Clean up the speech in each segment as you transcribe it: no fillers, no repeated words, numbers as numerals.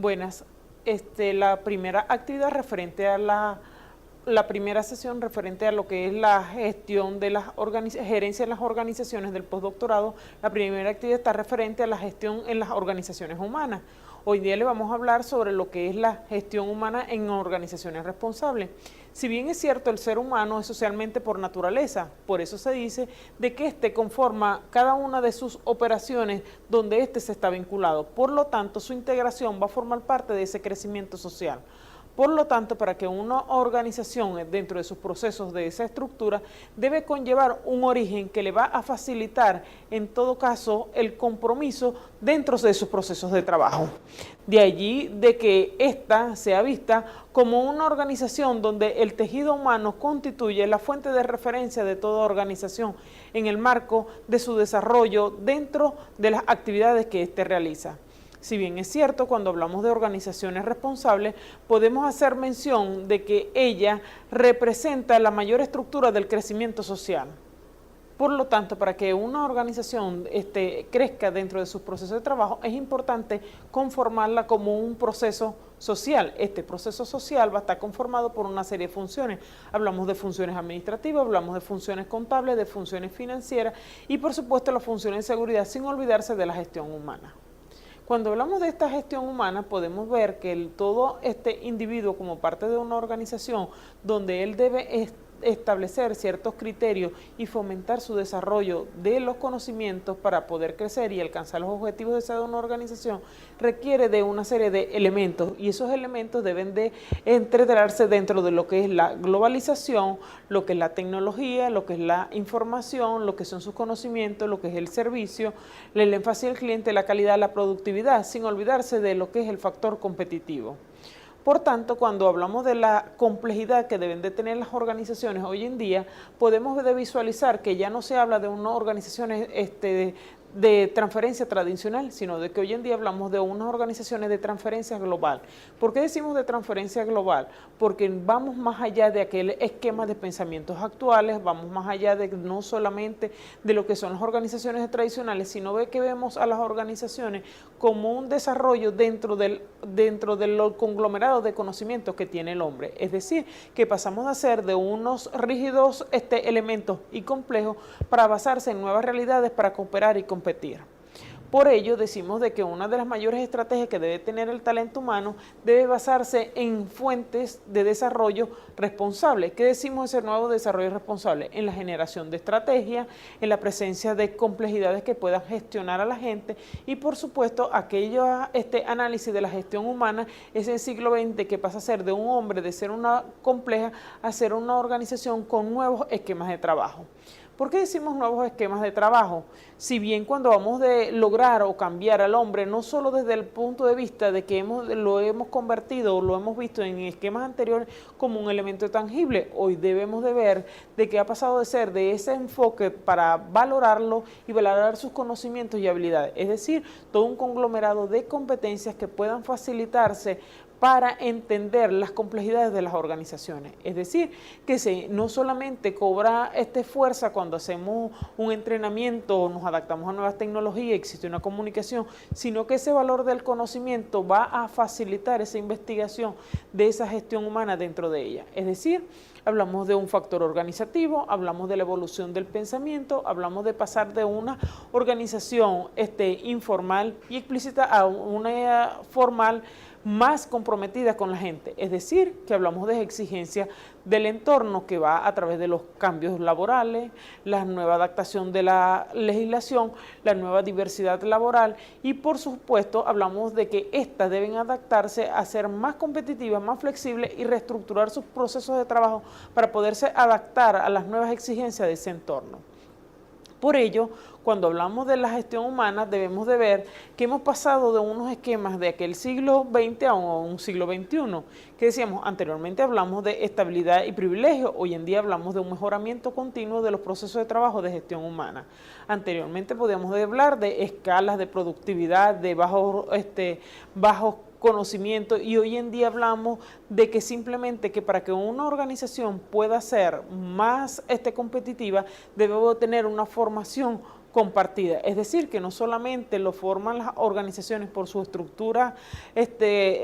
Buenas. La primera actividad referente a la primera sesión referente a lo que es la gestión de las gerencia en las organizaciones del postdoctorado, la primera actividad está referente a la gestión en las organizaciones humanas. Hoy día le vamos a hablar sobre lo que es la gestión humana en organizaciones responsables. Si bien es cierto, el ser humano es socialmente por naturaleza, por eso se dice de que éste conforma cada una de sus operaciones donde éste se está vinculado. Por lo tanto, su integración va a formar parte de ese crecimiento social. Por lo tanto, para que una organización dentro de sus procesos de esa estructura debe conllevar un origen que le va a facilitar en todo caso el compromiso dentro de sus procesos de trabajo. De allí de que ésta sea vista como una organización donde el tejido humano constituye la fuente de referencia de toda organización en el marco de su desarrollo dentro de las actividades que éste realiza. Si bien es cierto, cuando hablamos de organizaciones responsables, podemos hacer mención de que ella representa la mayor estructura del crecimiento social. Por lo tanto, para que una organización crezca dentro de sus procesos de trabajo, es importante conformarla como un proceso social. Este proceso social va a estar conformado por una serie de funciones. Hablamos de funciones administrativas, hablamos de funciones contables, de funciones financieras y, por supuesto, las funciones de seguridad, sin olvidarse de la gestión humana. Cuando hablamos de esta gestión humana, podemos ver que todo este individuo como parte de una organización donde él debe establecer ciertos criterios y fomentar su desarrollo de los conocimientos para poder crecer y alcanzar los objetivos deseados de una organización, requiere de una serie de elementos y esos elementos deben de integrarse dentro de lo que es la globalización, lo que es la tecnología, lo que es la información, lo que son sus conocimientos, lo que es el servicio, el énfasis del cliente, la calidad, la productividad, sin olvidarse de lo que es el factor competitivo. Por tanto, cuando hablamos de la complejidad que deben de tener las organizaciones hoy en día, podemos visualizar que ya no se habla de unas organizaciones de transferencia tradicional, sino de que hoy en día hablamos de unas organizaciones de transferencia global. ¿Por qué decimos de transferencia global? Porque vamos más allá de aquel esquema de pensamientos actuales, vamos más allá de no solamente de lo que son las organizaciones tradicionales, sino de que vemos a las organizaciones como un desarrollo dentro del conglomerado de conocimientos que tiene el hombre. Es decir, que pasamos a ser de unos rígidos elementos y complejos para basarse en nuevas realidades para cooperar y competir. Por ello decimos de que una de las mayores estrategias que debe tener el talento humano debe basarse en fuentes de desarrollo responsable. ¿Qué decimos de ese nuevo desarrollo responsable? En la generación de estrategias, en la presencia de complejidades que puedan gestionar a la gente y por supuesto aquello análisis de la gestión humana es el siglo XX que pasa a ser de un hombre, de ser una compleja, a ser una organización con nuevos esquemas de trabajo. ¿Por qué decimos nuevos esquemas de trabajo? Si bien cuando vamos de lograr o cambiar al hombre, no solo desde el punto de vista de que lo hemos convertido o lo hemos visto en esquemas anteriores como un elemento tangible, hoy debemos de ver de que ha pasado de ser de ese enfoque para valorarlo y valorar sus conocimientos y habilidades. Es decir, todo un conglomerado de competencias que puedan facilitarse para entender las complejidades de las organizaciones. Es decir, que no solamente cobra fuerza cuando hacemos un entrenamiento o nos adaptamos a nuevas tecnologías, existe una comunicación, sino que ese valor del conocimiento va a facilitar esa investigación de esa gestión humana dentro de ella. Es decir, hablamos de un factor organizativo, hablamos de la evolución del pensamiento, hablamos de pasar de una organización informal y explícita a una formal más comprometida con la gente, es decir, que hablamos de exigencias del entorno que va a través de los cambios laborales, la nueva adaptación de la legislación, la nueva diversidad laboral y por supuesto hablamos de que éstas deben adaptarse a ser más competitivas, más flexibles y reestructurar sus procesos de trabajo para poderse adaptar a las nuevas exigencias de ese entorno. Por ello, cuando hablamos de la gestión humana, debemos de ver que hemos pasado de unos esquemas de aquel siglo XX a un siglo XXI, que decíamos, anteriormente hablamos de estabilidad y privilegio, hoy en día hablamos de un mejoramiento continuo de los procesos de trabajo de gestión humana. Anteriormente podíamos hablar de escalas de productividad, de bajos conocimiento y hoy en día hablamos de que simplemente que para que una organización pueda ser más competitiva debe tener una formación compartida, es decir, que no solamente lo forman las organizaciones por su estructura,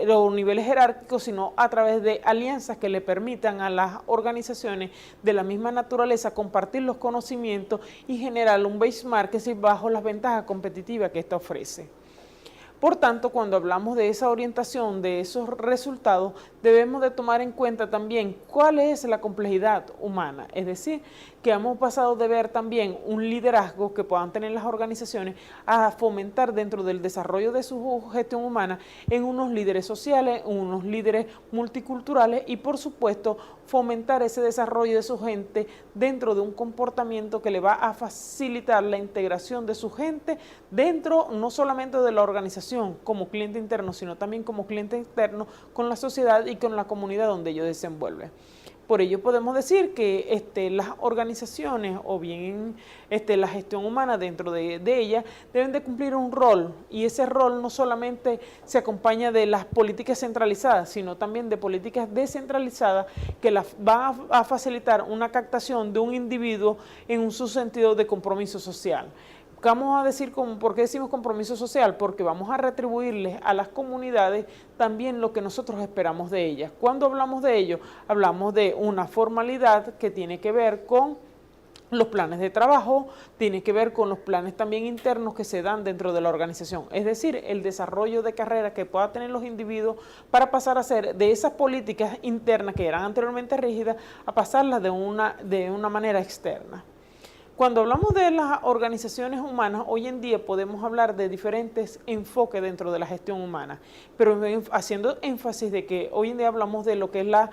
los niveles jerárquicos, sino a través de alianzas que le permitan a las organizaciones de la misma naturaleza compartir los conocimientos y generar un benchmark bajo las ventajas competitivas que ésta ofrece. Por tanto, cuando hablamos de esa orientación, de esos resultados, debemos de tomar en cuenta también cuál es la complejidad humana, es decir, que hemos pasado de ver también un liderazgo que puedan tener las organizaciones a fomentar dentro del desarrollo de su gestión humana en unos líderes sociales, en unos líderes multiculturales y por supuesto fomentar ese desarrollo de su gente dentro de un comportamiento que le va a facilitar la integración de su gente dentro no solamente de la organización como cliente interno, sino también como cliente externo con la sociedad y con la comunidad donde ellos desenvuelven. Por ello podemos decir que las organizaciones o bien la gestión humana dentro de ellas deben de cumplir un rol y ese rol no solamente se acompaña de las políticas centralizadas, sino también de políticas descentralizadas que las van a facilitar una captación de un individuo en su sentido de compromiso social. Vamos a decir, ¿por qué decimos compromiso social? Porque vamos a retribuirles a las comunidades también lo que nosotros esperamos de ellas. Cuando hablamos de ello, hablamos de una formalidad que tiene que ver con los planes de trabajo, tiene que ver con los planes también internos que se dan dentro de la organización, es decir, el desarrollo de carrera que puedan tener los individuos para pasar a ser de esas políticas internas que eran anteriormente rígidas a pasarlas de una manera externa. Cuando hablamos de las organizaciones humanas, hoy en día podemos hablar de diferentes enfoques dentro de la gestión humana, pero haciendo énfasis de que hoy en día hablamos de lo que es las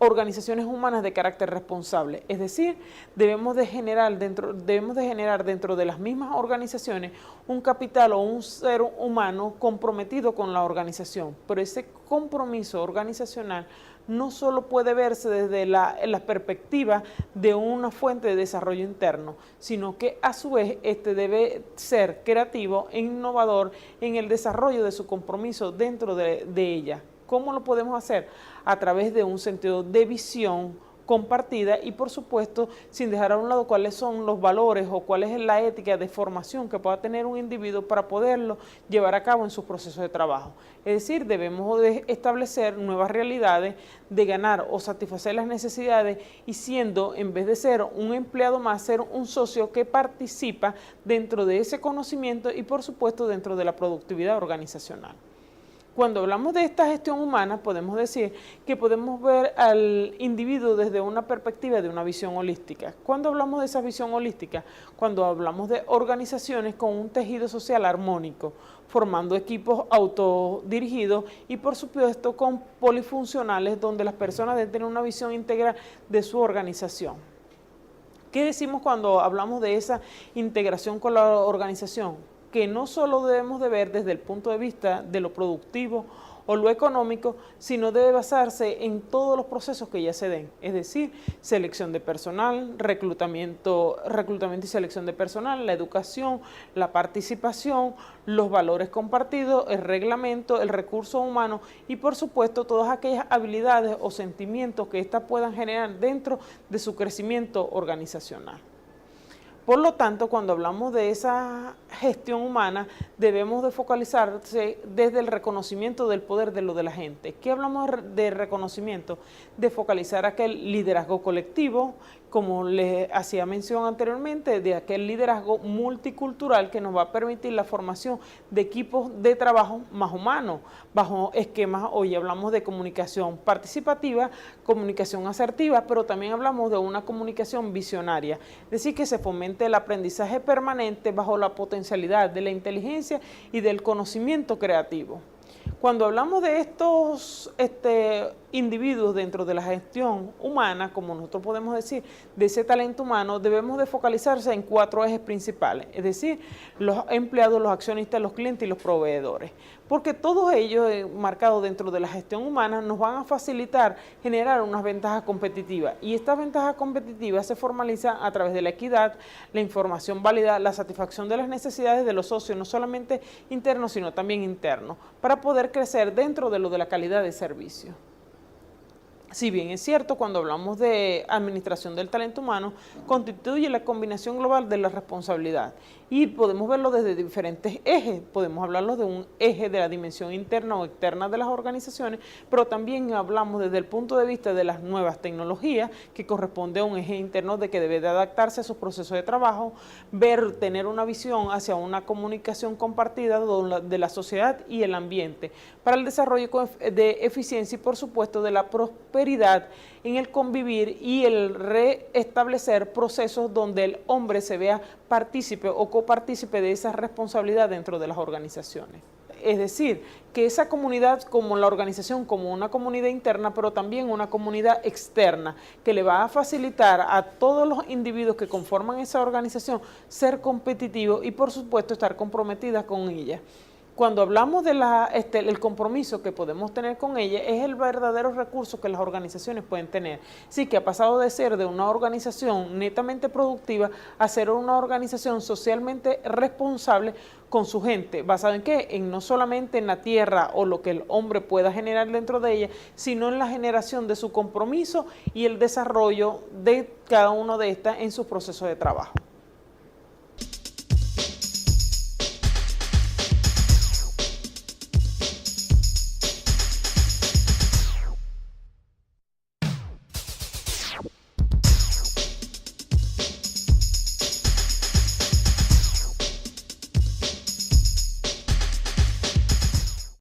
organizaciones humanas de carácter responsable, es decir, debemos de generar dentro de las mismas organizaciones un capital o un ser humano comprometido con la organización, pero ese compromiso organizacional no solo puede verse desde la perspectiva de una fuente de desarrollo interno, sino que a su vez debe ser creativo e innovador en el desarrollo de su compromiso dentro de ella. ¿Cómo lo podemos hacer? A través de un sentido de visión compartida y por supuesto sin dejar a un lado cuáles son los valores o cuál es la ética de formación que pueda tener un individuo para poderlo llevar a cabo en sus procesos de trabajo. Es decir, debemos de establecer nuevas realidades de ganar o satisfacer las necesidades y siendo, en vez de ser un empleado más, ser un socio que participa dentro de ese conocimiento y por supuesto dentro de la productividad organizacional. Cuando hablamos de esta gestión humana, podemos decir que podemos ver al individuo desde una perspectiva de una visión holística. Cuando hablamos de esa visión holística, cuando hablamos de organizaciones con un tejido social armónico, formando equipos autodirigidos y por supuesto con polifuncionales donde las personas deben tener una visión integral de su organización. ¿Qué decimos cuando hablamos de esa integración con la organización? Que no solo debemos de ver desde el punto de vista de lo productivo o lo económico, sino debe basarse en todos los procesos que ya se den, es decir, selección de personal, reclutamiento y selección de personal, la educación, la participación, los valores compartidos, el reglamento, el recurso humano y por supuesto todas aquellas habilidades o sentimientos que éstas puedan generar dentro de su crecimiento organizacional. Por lo tanto, cuando hablamos de esa gestión humana, debemos de focalizarse desde el reconocimiento del poder de lo de la gente. ¿Qué hablamos de reconocimiento? De focalizar aquel liderazgo colectivo, como les hacía mención anteriormente, de aquel liderazgo multicultural que nos va a permitir la formación de equipos de trabajo más humanos, bajo esquemas, hoy hablamos de comunicación participativa, comunicación asertiva, pero también hablamos de una comunicación visionaria, es decir, que se fomente el aprendizaje permanente bajo la potencialidad de la inteligencia y del conocimiento creativo. Cuando hablamos de estos individuos dentro de la gestión humana, como nosotros podemos decir, de ese talento humano, debemos de focalizarse en 4 ejes principales, es decir, los empleados, los accionistas, los clientes y los proveedores. Porque todos ellos, marcados dentro de la gestión humana, nos van a facilitar generar unas ventajas competitivas. Y estas ventajas competitivas se formalizan a través de la equidad, la información válida, la satisfacción de las necesidades de los socios, no solamente internos, sino también internos, para poder crecer dentro de lo de la calidad de servicio. Si bien es cierto, cuando hablamos de administración del talento humano, constituye la combinación global de la responsabilidad y podemos verlo desde diferentes ejes. Podemos hablarlo de un eje de la dimensión interna o externa de las organizaciones, pero también hablamos desde el punto de vista de las nuevas tecnologías, que corresponde a un eje interno de que debe de adaptarse a sus procesos de trabajo, tener una visión hacia una comunicación compartida de la sociedad y el ambiente, para el desarrollo de eficiencia y, por supuesto, de la prosperidad en el convivir y el reestablecer procesos donde el hombre se vea partícipe o copartícipe de esa responsabilidad dentro de las organizaciones. Es decir, que esa comunidad como la organización, como una comunidad interna, pero también una comunidad externa, que le va a facilitar a todos los individuos que conforman esa organización ser competitivos y, por supuesto, estar comprometidas con ella. Cuando hablamos del el compromiso que podemos tener con ella, es el verdadero recurso que las organizaciones pueden tener. Sí, que ha pasado de ser de una organización netamente productiva a ser una organización socialmente responsable con su gente. ¿Basado en qué? En no solamente en la tierra o lo que el hombre pueda generar dentro de ella, sino en la generación de su compromiso y el desarrollo de cada uno de estas en sus procesos de trabajo.